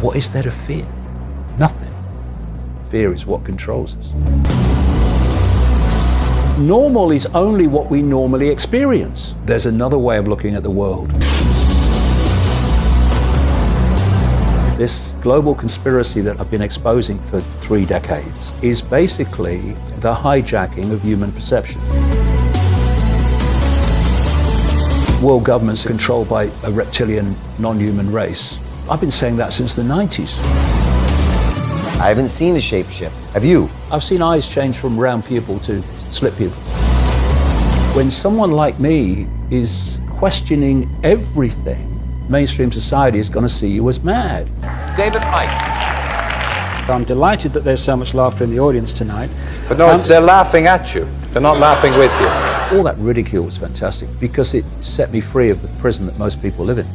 What is there to fear? Nothing. Fear is what controls us. Normal is only what we normally experience. There's another way of looking at the world. This global conspiracy that I've been exposing for 3 decades is basically the hijacking of human perception. World governments are controlled by a reptilian, non-human race. I've been saying that since the 90s. I haven't seen a shapeshift. Have you? I've seen eyes change from round pupil to slit pupil. When someone like me is questioning everything, mainstream society is going to see you as mad. David Icke. I'm delighted that there's so much laughter in the audience tonight. But no, they're laughing at you. They're not laughing with you. All that ridicule was fantastic because it set me free of the prison that most people live in,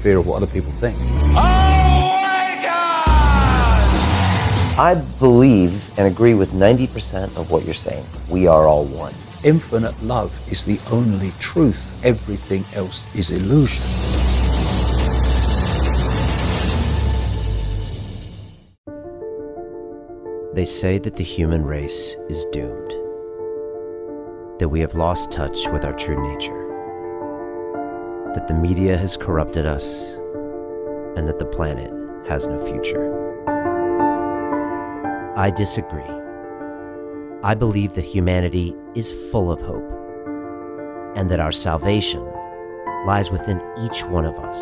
fear of what other people think. I believe and agree with 90% of what you're saying. We are all one. Infinite love is the only truth. Everything else is illusion. They say that the human race is doomed, that we have lost touch with our true nature, that the media has corrupted us, and that the planet has no future. I disagree. I believe that humanity is full of hope, and that our salvation lies within each one of us.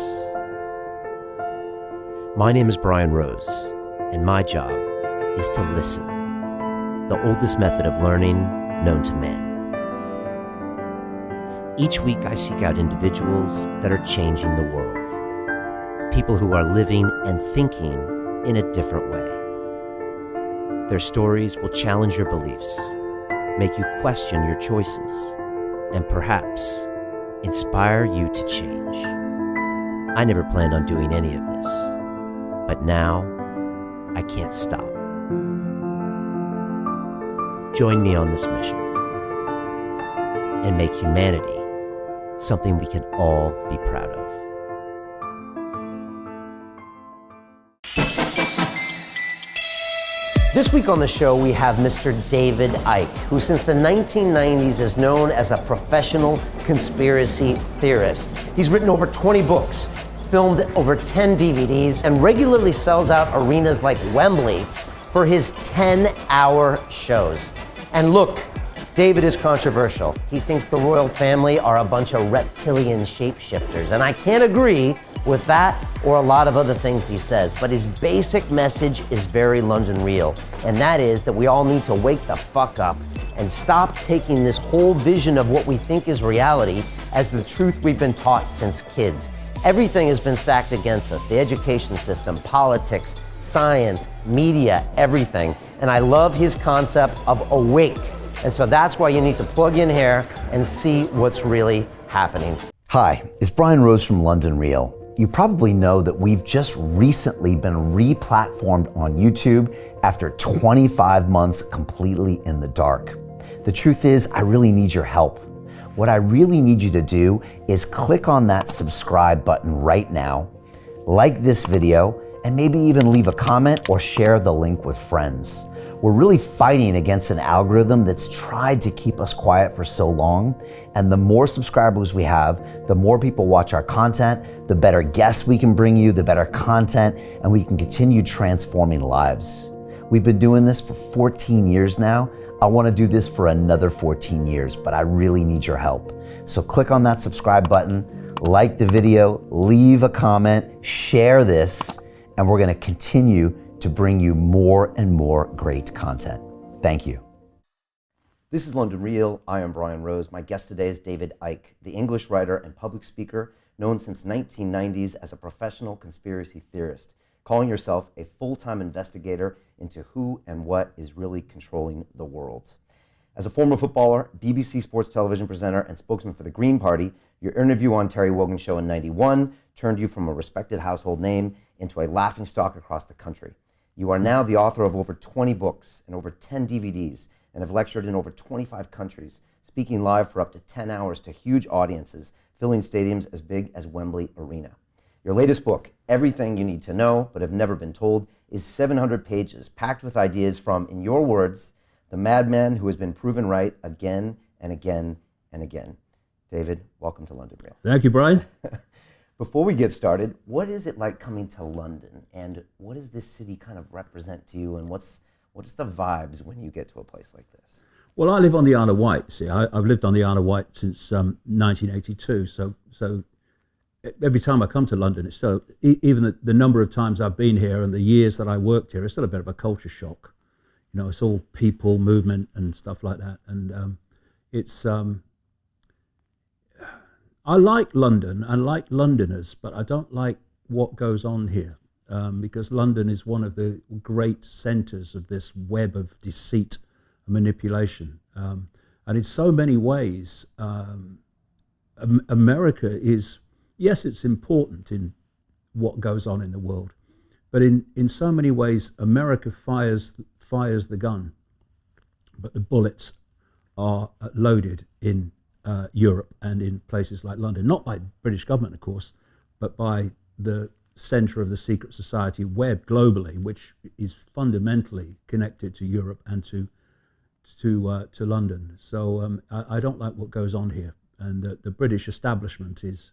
My name is Brian Rose, and my job is to listen, the oldest method of learning known to man. Each week I seek out individuals that are changing the world, people who are living and thinking in a different way. Their stories will challenge your beliefs, make you question your choices, and perhaps inspire you to change. I never planned on doing any of this, but now I can't stop. Join me on this mission and make humanity something we can all be proud of. This week on the show, we have Mr. David Icke, who since the 1990s is known as a professional conspiracy theorist. He's written over 20 books, filmed over 10 DVDs, and regularly sells out arenas like Wembley for his 10-hour shows. And look, David is controversial. He thinks the royal family are a bunch of reptilian shapeshifters, and I can't agree with that or a lot of other things he says, but his basic message is very London real, and that is that we all need to wake the fuck up and stop taking this whole vision of what we think is reality as the truth we've been taught since kids. Everything has been stacked against us, the education system, politics, science, media, everything. And I love his concept of awake. And so that's why you need to plug in here and see what's really happening. Hi, it's Brian Rose from London Real. You probably know that we've just recently been re-platformed on YouTube after 25 months completely in the dark. The truth is, I really need your help. What I really need you to do is click on that subscribe button right now, like this video, and maybe even leave a comment or share the link with friends. We're really fighting against an algorithm that's tried to keep us quiet for so long. And the more subscribers we have, the more people watch our content, the better guests we can bring you, the better content, and we can continue transforming lives. We've been doing this for 14 years now. I want to do this for another 14 years, but I really need your help. So click on that subscribe button, like the video, leave a comment, share this, and we're going to continue to bring you more and more great content. Thank you. This is London Real. I am Brian Rose. My guest today is David Icke, the English writer and public speaker known since 1990s as a professional conspiracy theorist, calling yourself a full-time investigator into who and what is really controlling the world. As a former footballer, BBC Sports television presenter, and spokesman for the Green Party, your interview on Terry Wogan's show in '91 turned you from a respected household name into a laughingstock across the country. You are now the author of over 20 books and over 10 DVDs and have lectured in over 25 countries, speaking live for up to 10 hours to huge audiences, filling stadiums as big as Wembley Arena. Your latest book, Everything You Need to Know But Have Never Been Told, is 700 pages, packed with ideas from, in your words, the madman who has been proven right again and again and again. David, welcome to London Real. Thank you, Brian. Before we get started, what is it like coming to London, and what does this city kind of represent to you, and what's the vibes when you get to a place like this? Well, I live on the Isle of Wight. See, I've lived on the Isle of Wight since 1982. So every time I come to London, it's still, even the number of times I've been here and the years that I worked here, it's still a bit of a culture shock. You know, it's all people, movement, and stuff like that. And it's I like London, I like Londoners, but I don't like what goes on here, because London is one of the great centres of this web of deceit and manipulation. And in so many ways, America is, yes, it's important in what goes on in the world, but in so many ways, America fires the gun, but the bullets are loaded in Europe and in places like London, not by the British government, of course, but by the centre of the secret society web globally, which is fundamentally connected to Europe and to London. So I don't like what goes on here, and the British establishment is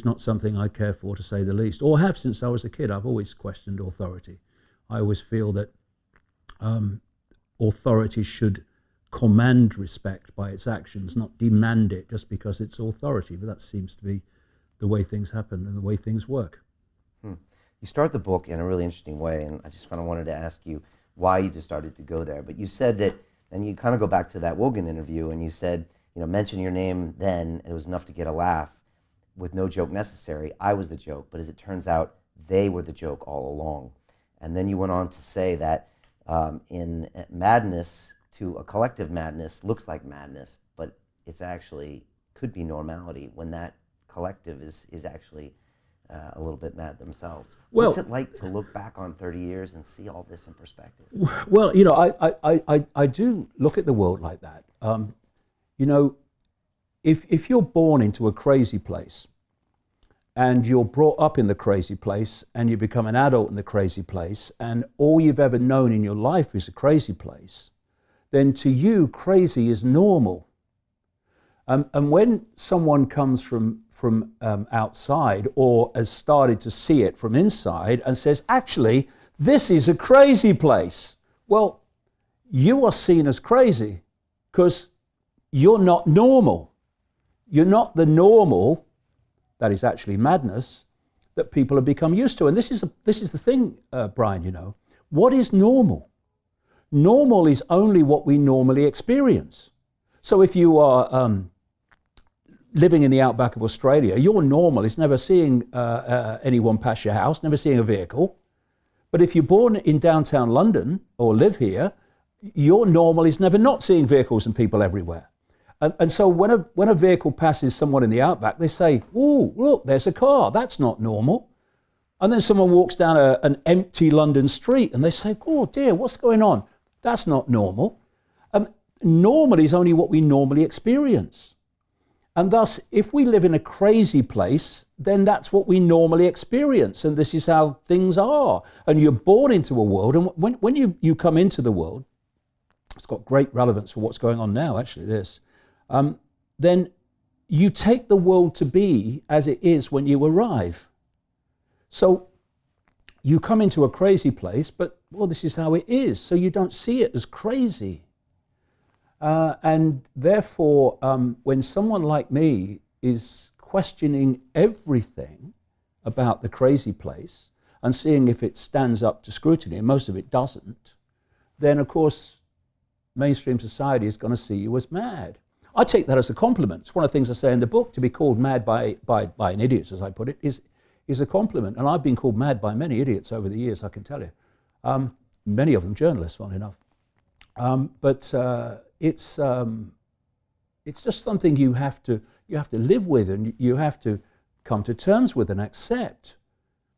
not something I care for, to say the least, or have since I was a kid. I've always questioned authority. I always feel that authority should command respect by its actions, not demand it just because it's authority. But that seems to be the way things happen and the way things work. You start the book in a really interesting way, and I just kind of wanted to ask you why you just started to go there. But you said that, and you kind of go back to that Wogan interview, and you said, you know, mention your name then, it was enough to get a laugh. With no joke necessary, I was the joke. But as it turns out, they were the joke all along. And then you went on to say that in madness, to a collective madness looks like madness, but it's actually could be normality when that collective is actually a little bit mad themselves. Well, what's it like to look back on 30 years and see all this in perspective? Well, you know, I do look at the world like that. You know, if you're born into a crazy place and you're brought up in the crazy place and you become an adult in the crazy place and all you've ever known in your life is a crazy place, then to you, crazy is normal. And when someone comes from outside or has started to see it from inside and says, actually, this is a crazy place, well, you are seen as crazy because you're not normal. You're not the normal, that is actually madness, that people have become used to. And this is the thing, Brian, you know. What is normal? Normal is only what we normally experience. So if you are living in the outback of Australia, your normal is never seeing anyone pass your house, never seeing a vehicle. But if you're born in downtown London or live here, your normal is never not seeing vehicles and people everywhere. And so when a vehicle passes someone in the outback, they say, "Oh, look, there's a car. That's not normal." And then someone walks down an empty London street and they say, "Oh dear, what's going on?" That's not normal. Normal is only what we normally experience. And thus, if we live in a crazy place, then that's what we normally experience. And this is how things are. And you're born into a world. And when you come into the world, it's got great relevance for what's going on now, actually, this. Then you take the world to be as it is when you arrive. So you come into a crazy place, but, well, this is how it is. So you don't see it as crazy. And therefore, when someone like me is questioning everything about the crazy place and seeing if it stands up to scrutiny, and most of it doesn't, then, of course, mainstream society is going to see you as mad. I take that as a compliment. It's one of the things I say in the book. To be called mad by an idiot, as I put it, is a compliment. And I've been called mad by many idiots over the years, I can tell you. Many of them journalists, funnily enough. But it's just something you have to live with, and you have to come to terms with and accept.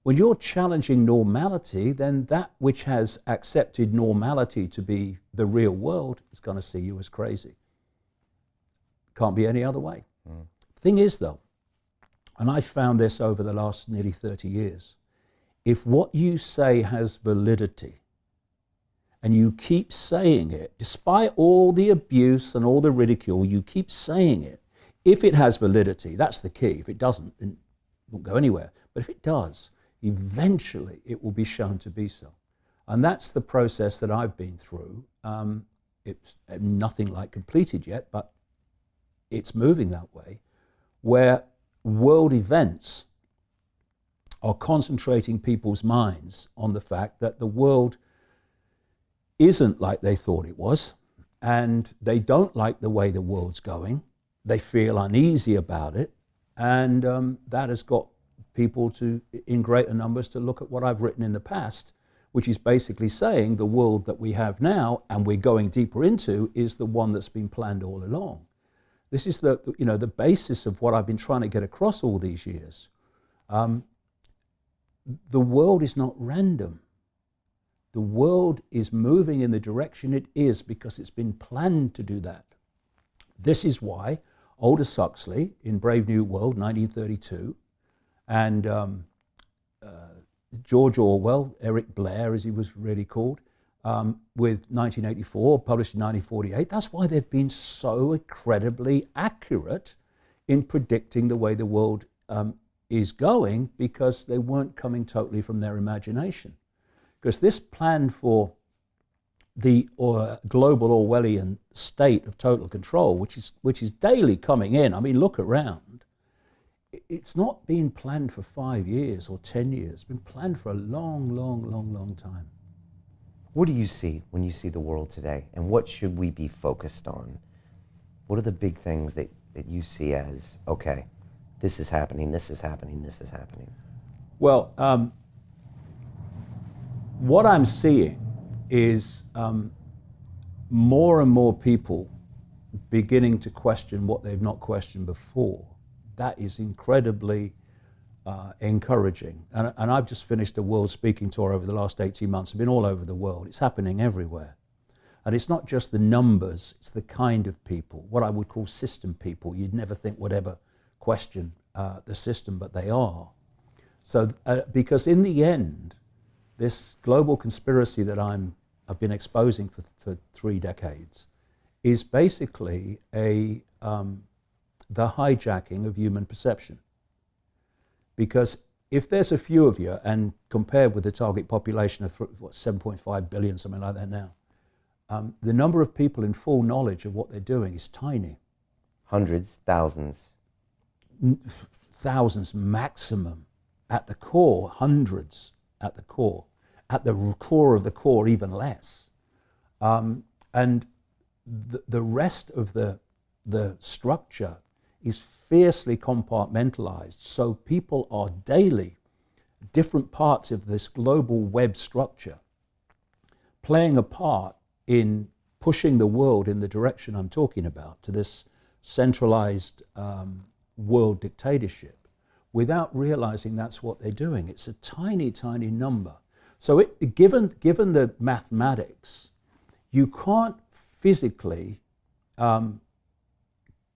When you're challenging normality, then that which has accepted normality to be the real world is going to see you as crazy. Can't be any other way. Thing is, though, and I found this over the last nearly 30 years, if what you say has validity, and you keep saying it, despite all the abuse and all the ridicule, you keep saying it. If it has validity, that's the key. If it doesn't, it won't go anywhere. But if it does, eventually it will be shown to be so. And that's the process that I've been through. It's nothing like completed yet, but it's moving that way, where world events are concentrating people's minds on the fact that the world isn't like they thought it was, and they don't like the way the world's going. They feel uneasy about it, and that has got people to, in greater numbers, to look at what I've written in the past, which is basically saying the world that we have now and we're going deeper into is the one that's been planned all along. This is the basis of what I've been trying to get across all these years. The world is not random. The world is moving in the direction it is because it's been planned to do that. This is why Aldous Huxley in Brave New World, 1932, and George Orwell, Eric Blair as he was really called, with 1984, published in 1948, that's why they've been so incredibly accurate in predicting the way the world is going, because they weren't coming totally from their imagination. Because this plan for the global Orwellian state of total control, which is daily coming in, I mean, look around, it's not been planned for 5 years or 10 years. It's been planned for a long, long, long, long time. What do you see when you see the world today, and what should we be focused on? What are the big things that you see as, okay, this is happening, this is happening, this is happening? Well, what I'm seeing is more and more people beginning to question what they've not questioned before. That is incredibly encouraging. And I've just finished a world speaking tour over the last 18 months. I've been all over the world. It's happening everywhere. And it's not just the numbers, it's the kind of people, what I would call system people. You'd never think would ever question the system, but they are. So, because in the end, this global conspiracy that I've been exposing for 3 decades is basically the hijacking of human perception. Because if there's a few of you, and compared with the target population of 7.5 billion, something like that now, the number of people in full knowledge of what they're doing is tiny. Hundreds, thousands. Thousands maximum. At the core, hundreds at the core. At the core of the core, even less. And the rest of the structure is fiercely compartmentalized. So people are daily, different parts of this global web structure, playing a part in pushing the world in the direction I'm talking about, to this centralized world dictatorship, without realizing that's what they're doing. It's a tiny, tiny number. So given the mathematics, you can't physically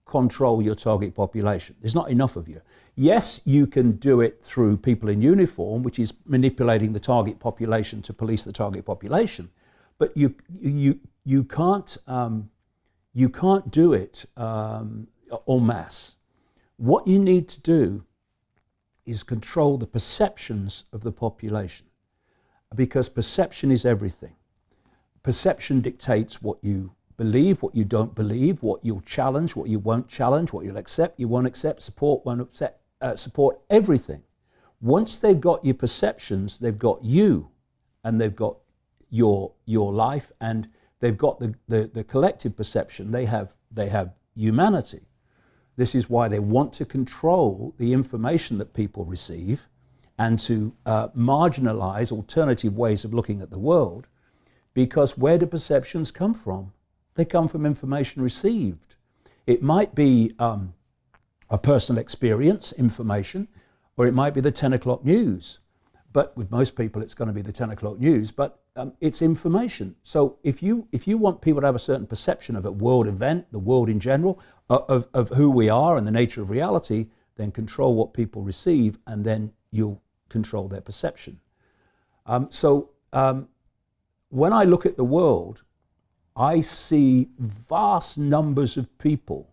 control your target population. There's not enough of you. Yes, you can do it through people in uniform, which is manipulating the target population to police the target population, but you can't do it en masse. What you need to do is control the perceptions of the population, because perception is everything. Perception dictates what you believe, what you don't believe, what you'll challenge, what you won't challenge, what you'll accept, you won't accept, support, won't accept, support, everything. Once they've got your perceptions, they've got you, and they've got your life, and they've got the collective perception. They have humanity. This is why they want to control the information that people receive and to marginalize alternative ways of looking at the world, because where do perceptions come from? They come from information received. It might be a personal experience, information, or it might be the 10 o'clock news. But with most people, it's going to be the 10 o'clock news, but it's information. So if you want people to have a certain perception of a world event, the world in general, of who we are and the nature of reality, then control what people receive, and then you'll control their perception. When I look at the world, I see vast numbers of people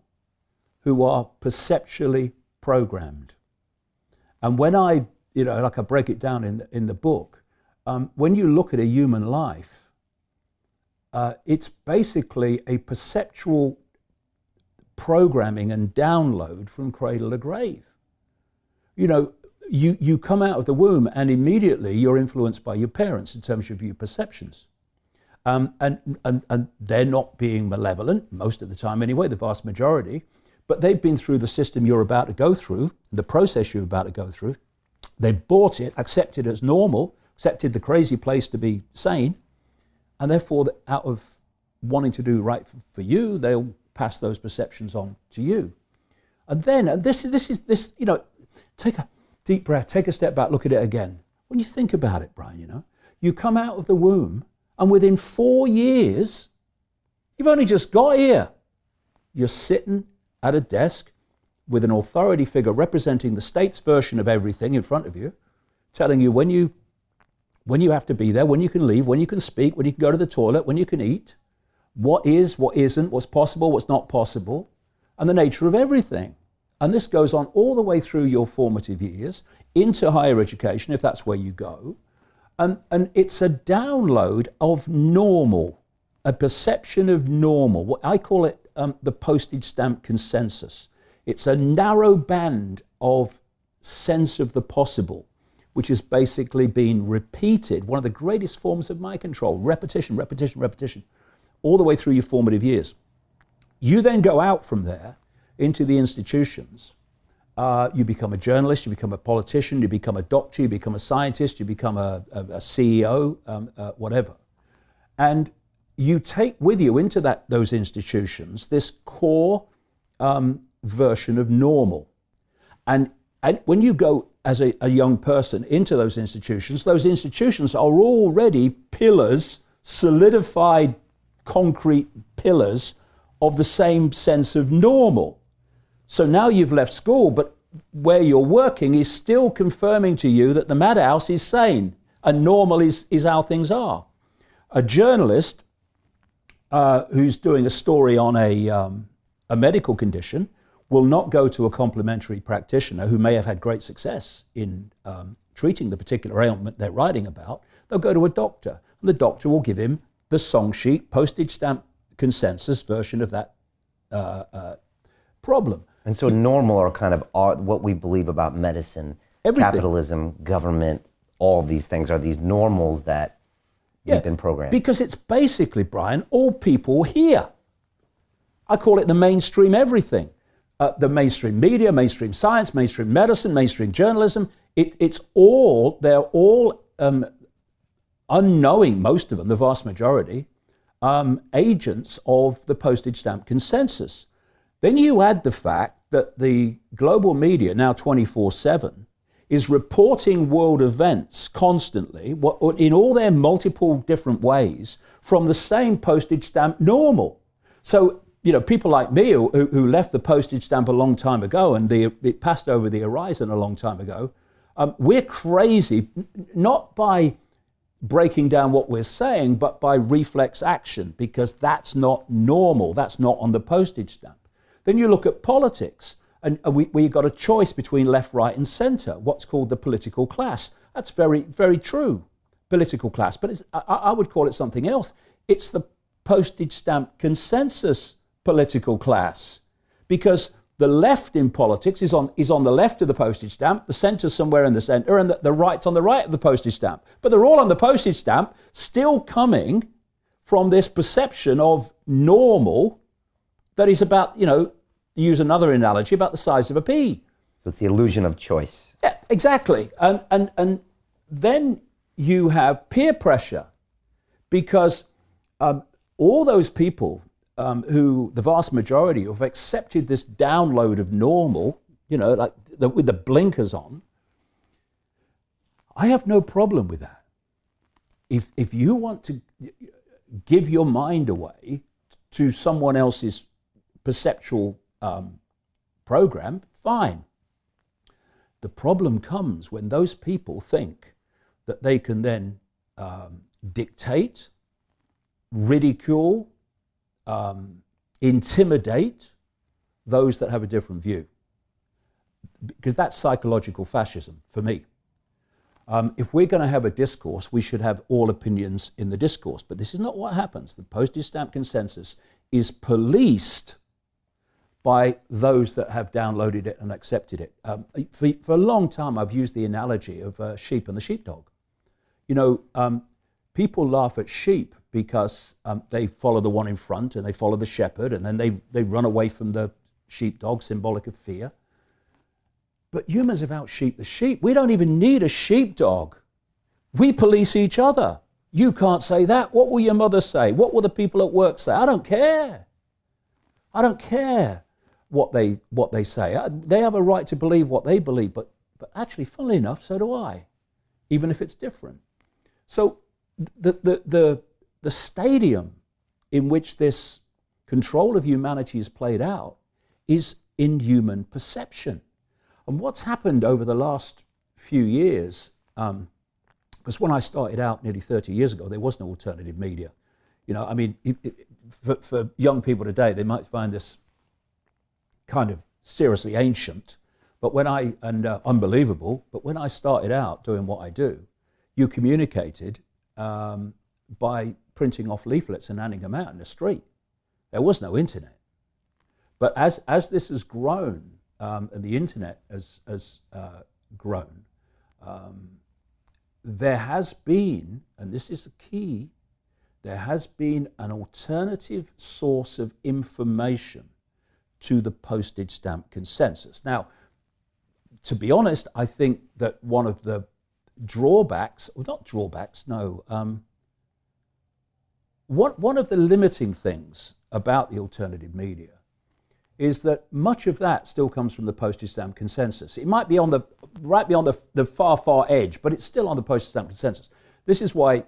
who are perceptually programmed. And when I break it down in the book, when you look at a human life, it's basically a perceptual programming and download from cradle to grave. You come out of the womb and immediately you're influenced by your parents in terms of your perceptions. And they're not being malevolent, most of the time anyway, the vast majority, but they've been through the system you're about to go through, the process you're about to go through. They've bought it, accepted it as normal, accepted the crazy place to be sane, and therefore out of wanting to do right for you, they'll pass those perceptions on to you. And then, take a deep breath, take a step back, look at it again. When you think about it, Brian, you come out of the womb and within 4 years, you've only just got here. You're sitting at a desk with an authority figure representing the state's version of everything in front of you, telling you when you have to be there, when you can leave, when you can speak, when you can go to the toilet, when you can eat, what is, what isn't, what's possible, what's not possible, and the nature of everything. And this goes on all the way through your formative years, into higher education, if that's where you go. And it's a download of normal, a perception of normal. What I call it the postage stamp consensus. It's a narrow band of sense of the possible, which has basically been repeated, one of the greatest forms of mind control, repetition, repetition, repetition, all the way through your formative years. You then go out from there into the institutions. You become a journalist, you become a politician, you become a doctor, you become a scientist, you become a CEO, whatever. And you take with you into those institutions this core version of normal. And when you go as a young person into those institutions are already pillars, solidified concrete pillars of the same sense of normal. So now you've left school, but where you're working is still confirming to you that the madhouse is sane and normal is how things are. A journalist who's doing a story on a medical condition will not go to a complementary practitioner who may have had great success in treating the particular ailment they're writing about. They'll go to a doctor, and the doctor will give him the song sheet, postage stamp consensus version of that problem. And so normal are kind of what we believe about medicine, everything. Capitalism, government, all of these things are these normals that we've been programmed. Because it's basically, Brian, all people here. I call it the mainstream everything. The mainstream media, mainstream science, mainstream medicine, mainstream journalism. They're all unknowing, most of them, the vast majority, agents of the postage stamp consensus. Then you add the fact that the global media, now 24/7, is reporting world events constantly, in all their multiple different ways, from the same postage stamp normal. So, people like me who left the postage stamp a long time ago and it passed over the horizon a long time ago, we're crazy, not by breaking down what we're saying, but by reflex action, because that's not normal, that's not on the postage stamp. Then you look at politics, and we got a choice between left, right, and centre, what's called the political class. That's very, very true, political class, but I would call it something else. It's the postage stamp consensus political class, because the left in politics is on the left of the postage stamp, the centre somewhere in the centre, and the right's on the right of the postage stamp. But they're all on the postage stamp, still coming from this perception of normal that is about, use another analogy, about the size of a pea. So it's the illusion of choice. Yeah, exactly. And then you have peer pressure, because all those people who, the vast majority, have accepted this download of normal, with the blinkers on, I have no problem with that. If you want to give your mind away to someone else's perceptual program, fine. The problem comes when those people think that they can then dictate, ridicule, intimidate those that have a different view. Because that's psychological fascism for me. If we're going to have a discourse, we should have all opinions in the discourse. But this is not what happens. The postage stamp consensus is policed by those that have downloaded it and accepted it. For a long time, I've used the analogy of sheep and the sheepdog. You know, people laugh at sheep because they follow the one in front and they follow the shepherd, and then they run away from the sheepdog, symbolic of fear. But humans have out-sheep the sheep. We don't even need a sheepdog. We police each other. You can't say that. What will your mother say? What will the people at work say? I don't care. I don't care what they say. They have a right to believe what they believe, but actually, funnily enough, so do I, even if it's different. So the stadium in which this control of humanity is played out is in human perception. And what's happened over the last few years, because when I started out nearly 30 years ago, there was no alternative media. You know, I mean, for young people today, they might find this kind of seriously ancient, but unbelievable. But when I started out doing what I do, you communicated by printing off leaflets and handing them out in the street. There was no internet. But as this has grown, and the internet has grown, there has been, and this is the key, there has been an alternative source of information to the postage stamp consensus. Now, to be honest, I think that one of the drawbacks, or not drawbacks, no, one of the limiting things about the alternative media is that much of that still comes from the postage stamp consensus. It might be right beyond the far edge, but it's still on the postage stamp consensus. This is why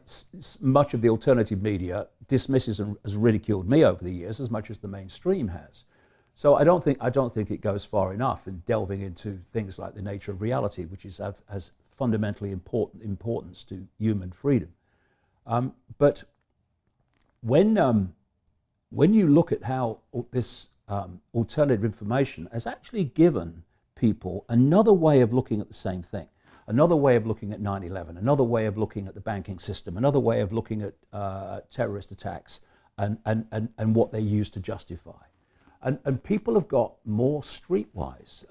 much of the alternative media dismisses and has ridiculed me over the years as much as the mainstream has. So I don't think it goes far enough in delving into things like the nature of reality, which has fundamentally importance to human freedom. But when you look at how this alternative information has actually given people another way of looking at the same thing, another way of looking at 9/11, another way of looking at the banking system, another way of looking at terrorist attacks and what they use to justify. And people have got more streetwise.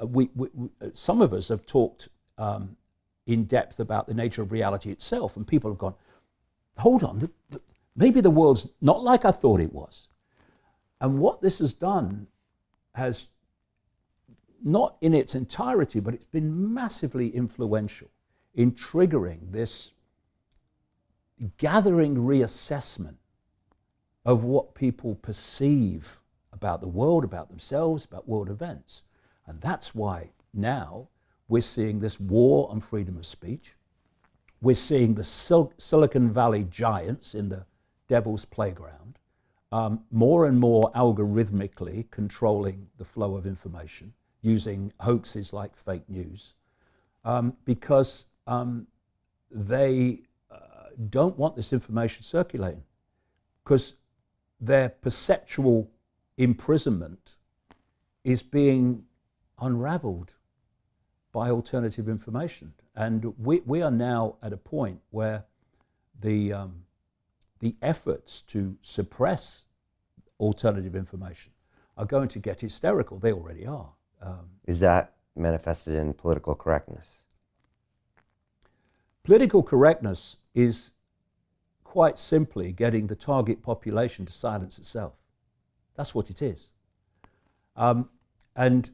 Some of us have talked in depth about the nature of reality itself, and people have gone, hold on, maybe the world's not like I thought it was. And what this has done has, not in its entirety, but it's been massively influential in triggering this gathering reassessment of what people perceive about the world, about themselves, about world events. And that's why now we're seeing this war on freedom of speech. We're seeing the Silicon Valley giants in the devil's playground, more and more algorithmically controlling the flow of information, using hoaxes like fake news, because they don't want this information circulating, because their perceptual imprisonment is being unraveled by alternative information. And we are now at a point where the efforts to suppress alternative information are going to get hysterical. They already are. Is that manifested in political correctness? Political correctness is quite simply getting the target population to silence itself. That's what it is. And,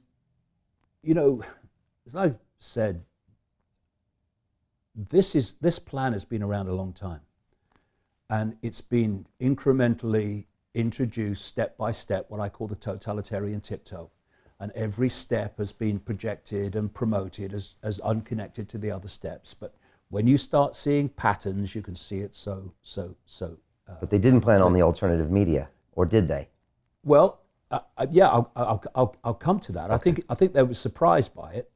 you know, as I've said, this plan has been around a long time. And it's been incrementally introduced step by step, what I call the totalitarian tiptoe. And every step has been projected and promoted as unconnected to the other steps. But when you start seeing patterns, you can see it But they didn't plan on the alternative media, or did they? Well, yeah, I'll come to that. Okay. I think they were surprised by it,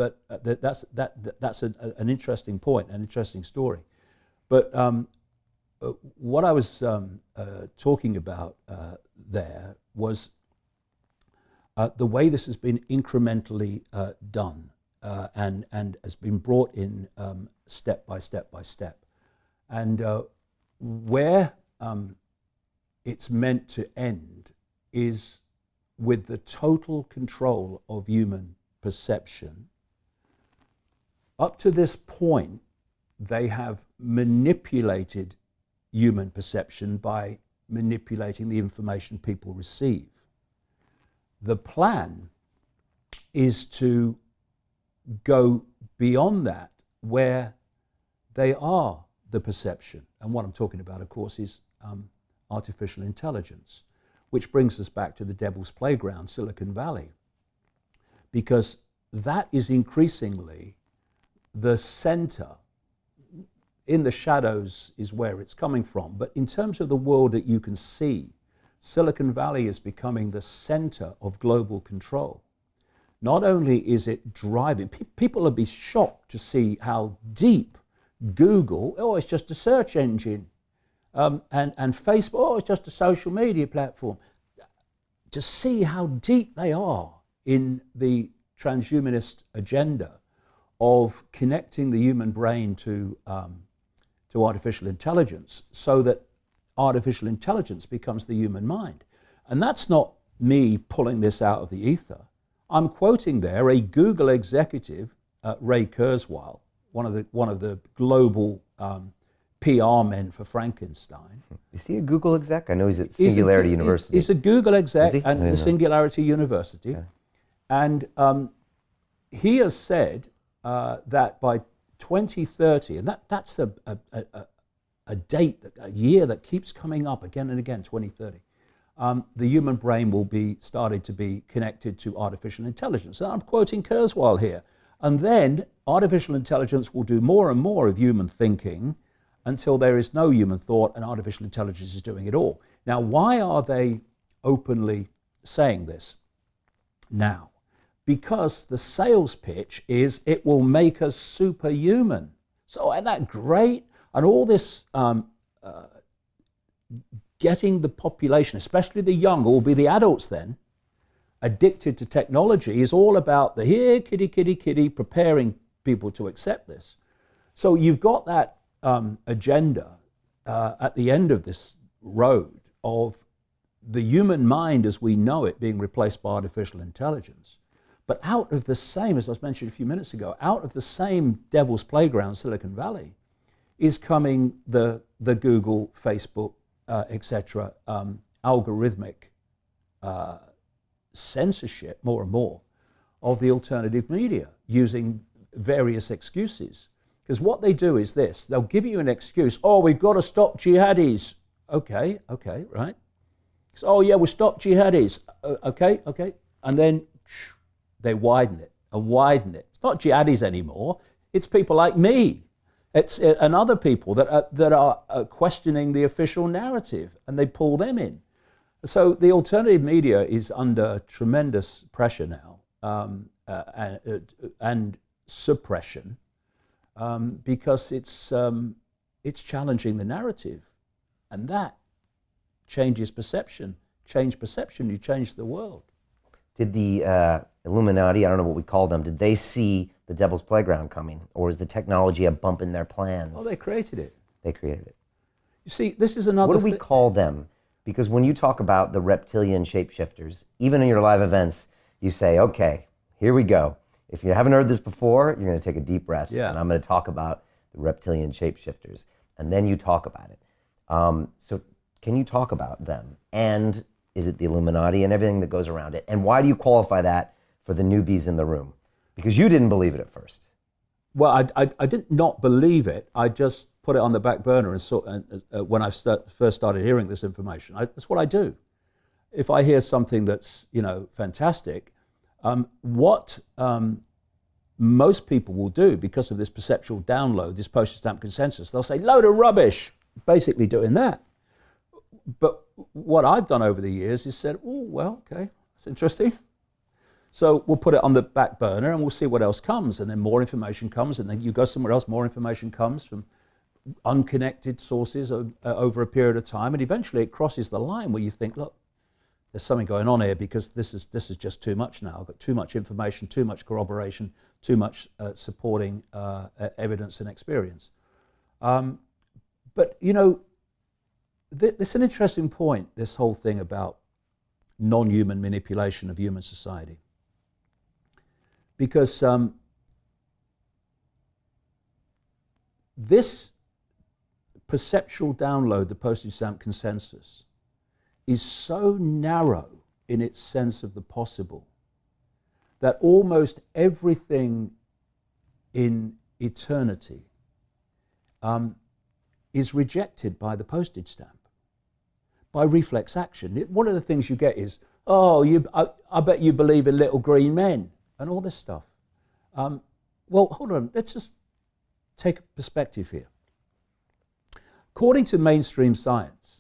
that's an interesting point, an interesting story. But what I was talking about there was the way this has been incrementally done and has been brought in step by step by step. And where it's meant to end is with the total control of human perception. Up to this point, they have manipulated human perception by manipulating the information people receive. The plan is to go beyond that, where they are the perception. And what I'm talking about, of course, is artificial intelligence, which brings us back to the devil's playground, Silicon Valley, because that is increasingly the center. In the shadows is where it's coming from. But in terms of the world that you can see, Silicon Valley is becoming the center of global control. Not only is it driving, people will be shocked to see how deep Google, oh, it's just a search engine, and Facebook, oh, it's just a social media platform. To see how deep they are in the transhumanist agenda of connecting the human brain to artificial intelligence, so that artificial intelligence becomes the human mind. And that's not me pulling this out of the ether. I'm quoting there a Google executive, Ray Kurzweil, one of the global PR men for Frankenstein. Is he a Google exec? I know he's at Singularity University. He's a Google exec at the Singularity University. Okay. And he has said that by 2030, and that's a date, a year that keeps coming up again and again, 2030, the human brain will be started to be connected to artificial intelligence. And I'm quoting Kurzweil here. And then artificial intelligence will do more and more of human thinking until there is no human thought and artificial intelligence is doing it all. Now, why are they openly saying this now? Because the sales pitch is it will make us superhuman. So isn't that great? And all this getting the population, especially the young, or will be the adults then, addicted to technology is all about the here, kitty, kitty, kitty, preparing people to accept this. So you've got that agenda at the end of this road of the human mind as we know it being replaced by artificial intelligence. But out of the same, as I was mentioning a few minutes ago, out of the same devil's playground, Silicon Valley, is coming the Google, Facebook, etc., algorithmic censorship more and more of the alternative media using various excuses. Because what they do is this, they'll give you an excuse, oh, we've got to stop jihadis. Okay, right. So, oh yeah, we'll stop jihadis. Okay. And then they widen it and widen it. It's not jihadis anymore, it's people like me. It's and other people that are questioning the official narrative, and they pull them in. So the alternative media is under tremendous pressure now and suppression because it's challenging the narrative, and that changes perception. Change perception, you change the world. Did the Illuminati, I don't know what we call them, did they see the devil's playground coming? Or is the technology a bump in their plans? Oh, they created it. They created it. You see, this is another... What do we call them? Because when you talk about the reptilian shapeshifters, even in your live events, you say, okay, here we go. If you haven't heard this before, you're going to take a deep breath. Yeah. And I'm going to talk about the reptilian shapeshifters. And then you talk about it. So can you talk about them? And is it the Illuminati and everything that goes around it? And why do you qualify that for the newbies in the room? Because you didn't believe it at first. Well, I did not believe it. I just put it on the back burner and when I first started hearing this information. That's what I do. If I hear something that's fantastic, what most people will do because of this perceptual download, this postage stamp consensus, they'll say, load of rubbish, basically doing that. But what I've done over the years is said, oh, well, okay, that's interesting. So we'll put it on the back burner and we'll see what else comes. And then more information comes, and then you go somewhere else, more information comes from unconnected sources over a period of time. And eventually it crosses the line where you think, look, there's something going on here, because this is just too much now. I've got too much information, too much corroboration, too much supporting evidence and experience. But, you know, this is an interesting point, this whole thing about non-human manipulation of human society. Because this perceptual download, the postage stamp consensus, is so narrow in its sense of the possible that almost everything in eternity is rejected by the postage stamp, by reflex action. One of the things you get is, oh, I bet you believe in little green men and all this stuff. Well, hold on, let's just take a perspective here. According to mainstream science,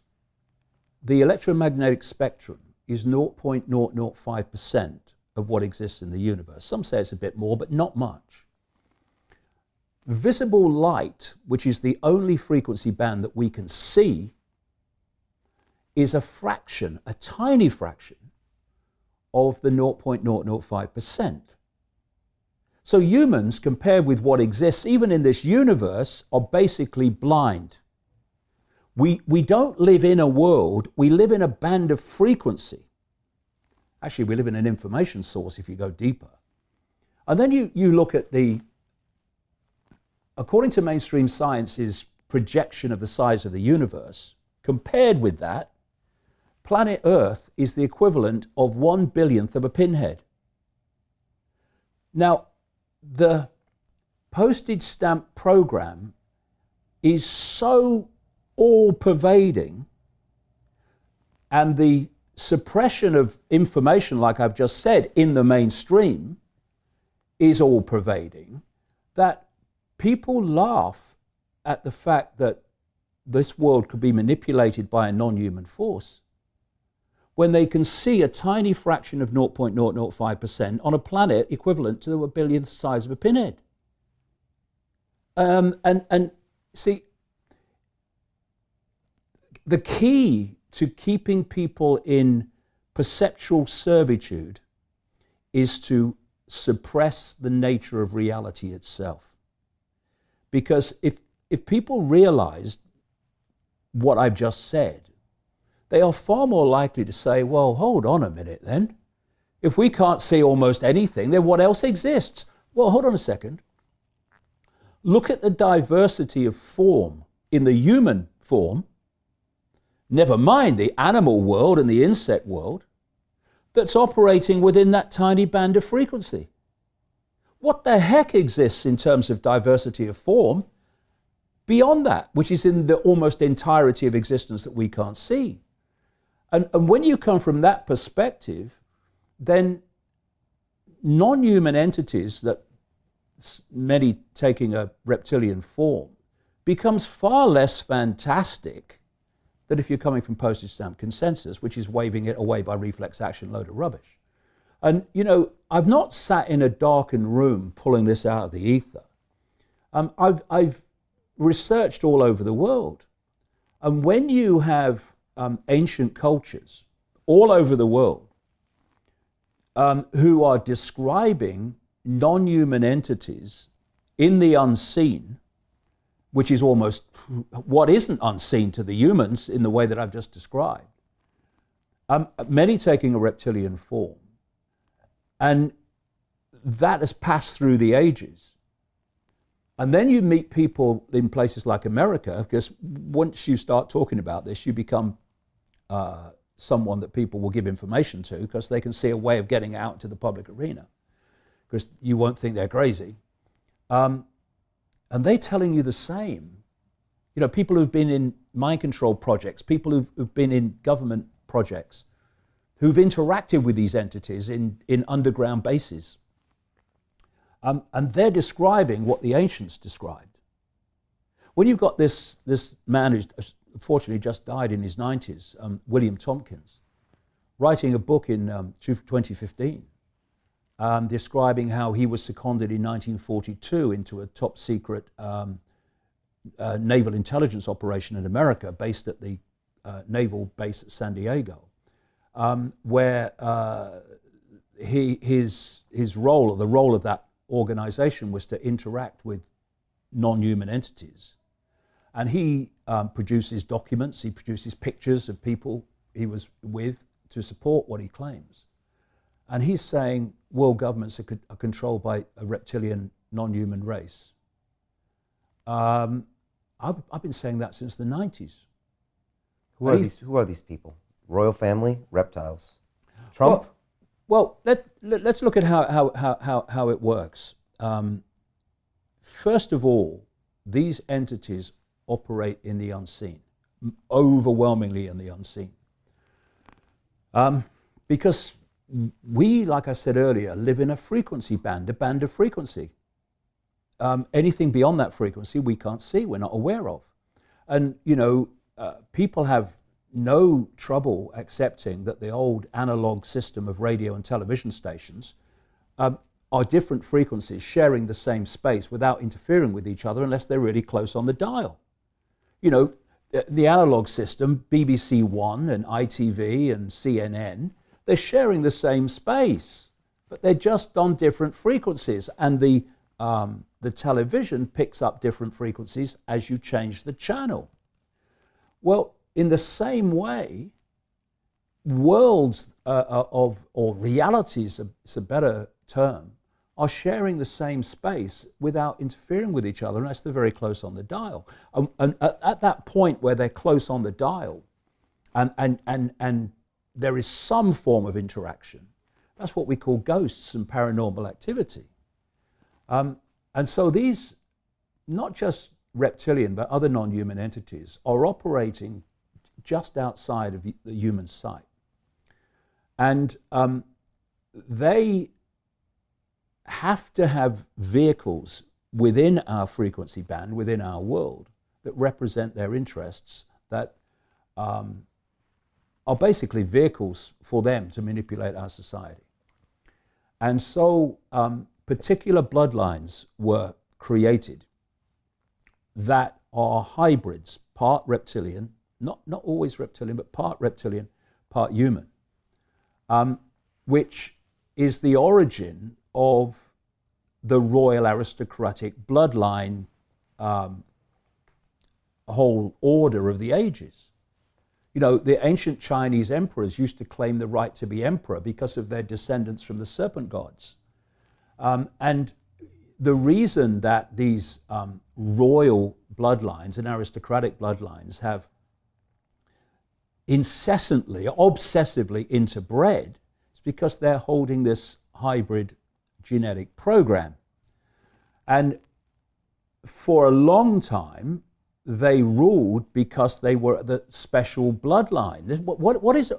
the electromagnetic spectrum is 0.005% of what exists in the universe. Some say it's a bit more, but not much. Visible light, which is the only frequency band that we can see, is a fraction, a tiny fraction, of the 0.005%. So humans, compared with what exists even in this universe, are basically blind. We don't live in a world, we live in a band of frequency. Actually, we live in an information source if you go deeper. And then you look at according to mainstream science's projection of the size of the universe, compared with that, planet Earth is the equivalent of 1/1000th of a pinhead. Now, the postage stamp program is so all-pervading, and the suppression of information, like I've just said, in the mainstream is all-pervading, that people laugh at the fact that this world could be manipulated by a non-human force when they can see a tiny fraction of 0.005% on a planet equivalent to a billionth size of a pinhead. And see, the key to keeping people in perceptual servitude is to suppress the nature of reality itself. Because if people realize what I've just said, they are far more likely to say, well, hold on a minute then. If we can't see almost anything, then what else exists? Well, hold on a second. Look at the diversity of form in the human form, never mind the animal world and the insect world, that's operating within that tiny band of frequency. What the heck exists in terms of diversity of form beyond that, which is in the almost entirety of existence that we can't see? And when you come from that perspective, then non-human entities, that many taking a reptilian form, becomes far less fantastic than if you're coming from postage stamp consensus, which is waving it away by reflex action, load of rubbish. And, you know, I've not sat in a darkened room pulling this out of the ether. I've researched all over the world. And when you have ancient cultures all over the world who are describing non-human entities in the unseen, which is almost what isn't unseen to the humans in the way that I've just described, many taking a reptilian form. And that has passed through the ages. And then you meet people in places like America, because once you start talking about this, you become someone that people will give information to, because they can see a way of getting out to the public arena, because you won't think they're crazy. And they're telling you the same. You know, people who've been in mind control projects, people who've been in government projects, who've interacted with these entities in underground bases. And they're describing what the ancients described. When you've got this man who's unfortunately just died in his 90s, William Tompkins, writing a book in 2015 describing how he was seconded in 1942 into a top secret naval intelligence operation in America based at the naval base at San Diego, where his role, or the role of that organization, was to interact with non-human entities. And he produces documents, he produces pictures of people he was with to support what he claims. And he's saying world governments are controlled by a reptilian non-human race. I've been saying that since the 90s. Who are these people? Royal family, reptiles. Trump? Well, let's look at how it works. First of all, these entities operate in the unseen, overwhelmingly in the unseen. Because we, like I said earlier, live in a frequency band, a band of frequency. Anything beyond that frequency we can't see, we're not aware of. And, people have no trouble accepting that the old analog system of radio and television stations are different frequencies sharing the same space without interfering with each other unless they're really close on the dial. The analog system, BBC One and ITV and CNN, they're sharing the same space, but they're just on different frequencies. And the television picks up different frequencies as you change the channel. Well, in the same way, worlds or realities, it's a better term, are sharing the same space without interfering with each other unless they're very close on the dial. And at that point where they're close on the dial and there is some form of interaction, that's what we call ghosts and paranormal activity. And so these, not just reptilian, but other non-human entities, are operating just outside of the human sight. And they have to have vehicles within our frequency band, within our world, that represent their interests, that are basically vehicles for them to manipulate our society. And so particular bloodlines were created that are hybrids, part reptilian, not always reptilian, but part reptilian, part human, which is the origin of the royal aristocratic bloodline whole order of the ages. The ancient Chinese emperors used to claim the right to be emperor because of their descendants from the serpent gods. And the reason that these royal bloodlines and aristocratic bloodlines have incessantly, obsessively interbred is because they're holding this hybrid genetic program. And for a long time, they ruled because they were the special bloodline. What is it?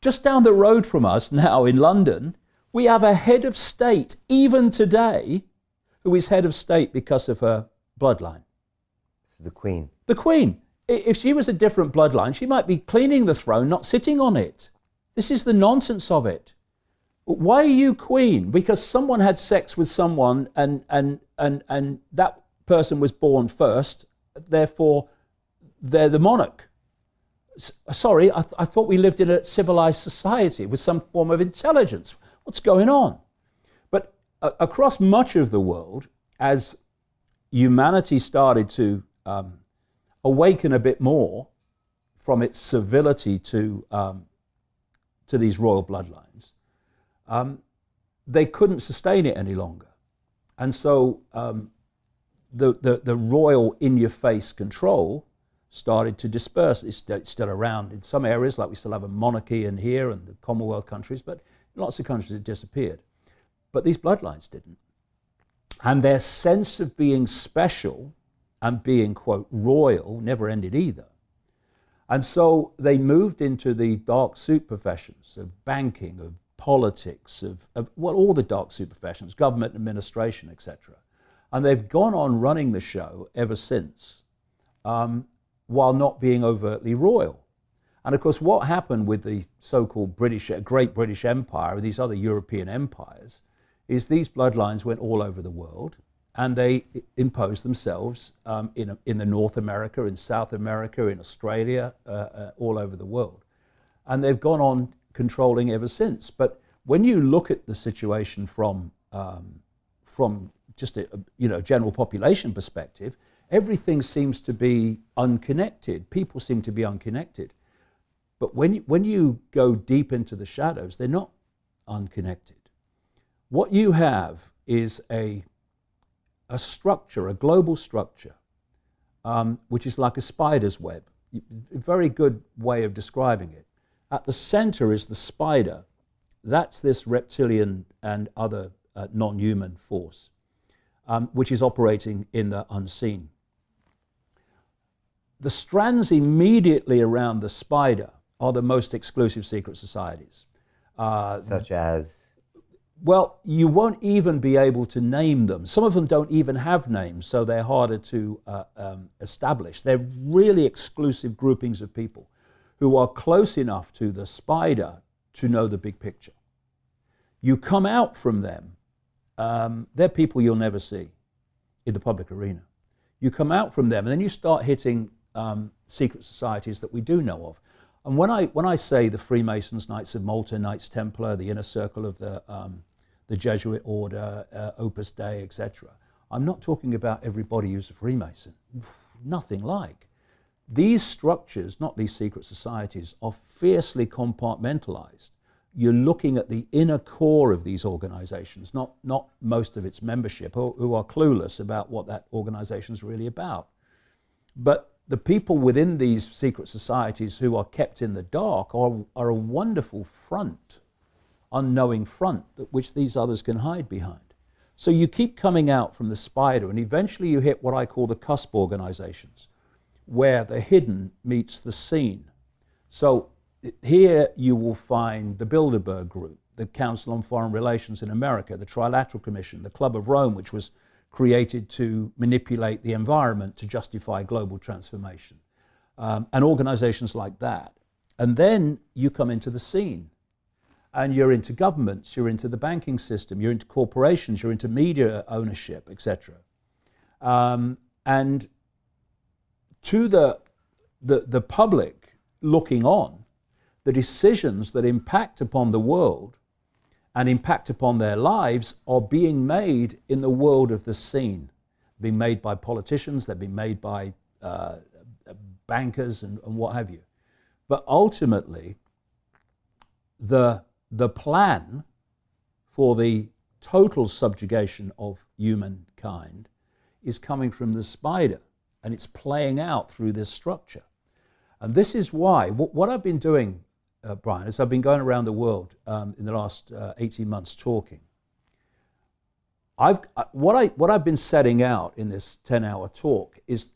Just down the road from us now in London, we have a head of state, even today, who is head of state because of her bloodline. The Queen. The Queen. If she was a different bloodline, she might be cleaning the throne, not sitting on it. This is the nonsense of it. Why are you queen? Because someone had sex with someone and that person was born first, therefore they're the monarch. Sorry, I thought we lived in a civilized society with some form of intelligence. What's going on? But across much of the world, as humanity started to awaken a bit more from its civility to these royal bloodlines, they couldn't sustain it any longer. And so the royal in-your-face control started to disperse. It's still around in some areas, like we still have a monarchy in here and the Commonwealth countries, but in lots of countries it disappeared. But these bloodlines didn't. And their sense of being special and being, quote, royal never ended either. And so they moved into the dark suit professions of banking, of politics, of all the dark suit professions, government administration, etc. And they've gone on running the show ever since, while not being overtly royal. And of course, what happened with the so-called Great British Empire and these other European empires is these bloodlines went all over the world, and they imposed themselves in the North America, in South America, in Australia, all over the world. And they've gone on controlling ever since. But when you look at the situation from just a general population perspective, everything seems to be unconnected. People seem to be unconnected. But when you go deep into the shadows, they're not unconnected. What you have is a structure, a global structure, which is like a spider's web. A very good way of describing it. At the center is the spider. That's this reptilian and other non-human force, which is operating in the unseen. The strands immediately around the spider are the most exclusive secret societies. Such as? Well, you won't even be able to name them. Some of them don't even have names, so they're harder to establish. They're really exclusive groupings of people who are close enough to the spider to know the big picture. You come out from them, they're people you'll never see in the public arena. You come out from them and then you start hitting secret societies that we do know of. And when I say the Freemasons, Knights of Malta, Knights Templar, the inner circle of the Jesuit order, Opus Dei, etc., I'm not talking about everybody who's a Freemason. Nothing like. These structures, not these secret societies, are fiercely compartmentalized. You're looking at the inner core of these organizations, not most of its membership, who are clueless about what that organization is really about. But the people within these secret societies who are kept in the dark are a wonderful front, unknowing front, which these others can hide behind. So you keep coming out from the spider, and eventually you hit what I call the cusp organizations, where the hidden meets the seen. So here you will find the Bilderberg Group, the Council on Foreign Relations in America, the Trilateral Commission, the Club of Rome, which was created to manipulate the environment to justify global transformation, and organizations like that. And then you come into the scene, and you're into governments, you're into the banking system, you're into corporations, you're into media ownership, etc. And to the public looking on, the decisions that impact upon the world and impact upon their lives are being made in the world of the seen, being made by politicians, they're being made by bankers and what have you. But ultimately, the plan for the total subjugation of humankind is coming from the spider, and it's playing out through this structure. And this is why, what I've been doing, Brian, is I've been going around the world in the last 18 months talking. What I've been setting out in this 10-hour talk is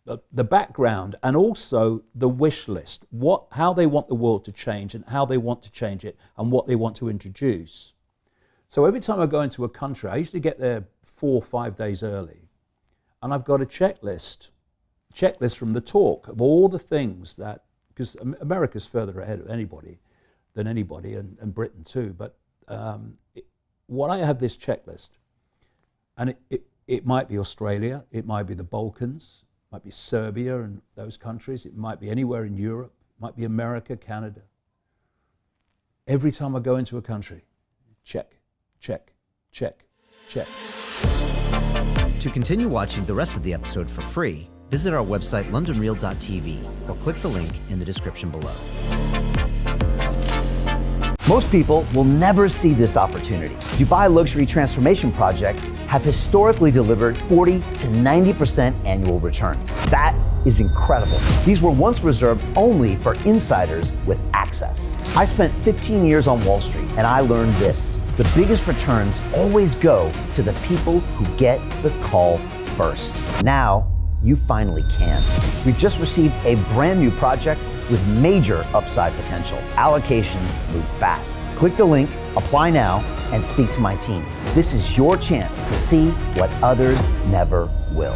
the background and also the wish list, how they want the world to change and how they want to change it and what they want to introduce. So every time I go into a country, I usually get there 4 or 5 days early, and I've got a checklist from the talk of all the things that, because America's further ahead of anybody, and Britain too, but what I have this checklist, and it might be Australia, it might be the Balkans, it might be Serbia and those countries, it might be anywhere in Europe, it might be America, Canada. Every time I go into a country, check, check, check, check. To continue watching the rest of the episode for free, visit our website londonreal.tv or click the link in the description below. Most people will never see this opportunity. Dubai luxury transformation projects have historically delivered 40 to 90% annual returns. That is incredible. These were once reserved only for insiders with access. I spent 15 years on Wall Street, and I learned this: the biggest returns always go to the people who get the call first. Now, you finally can. We've just received a brand new project with major upside potential. Allocations move fast. Click the link, apply now, and speak to my team. This is your chance to see what others never will.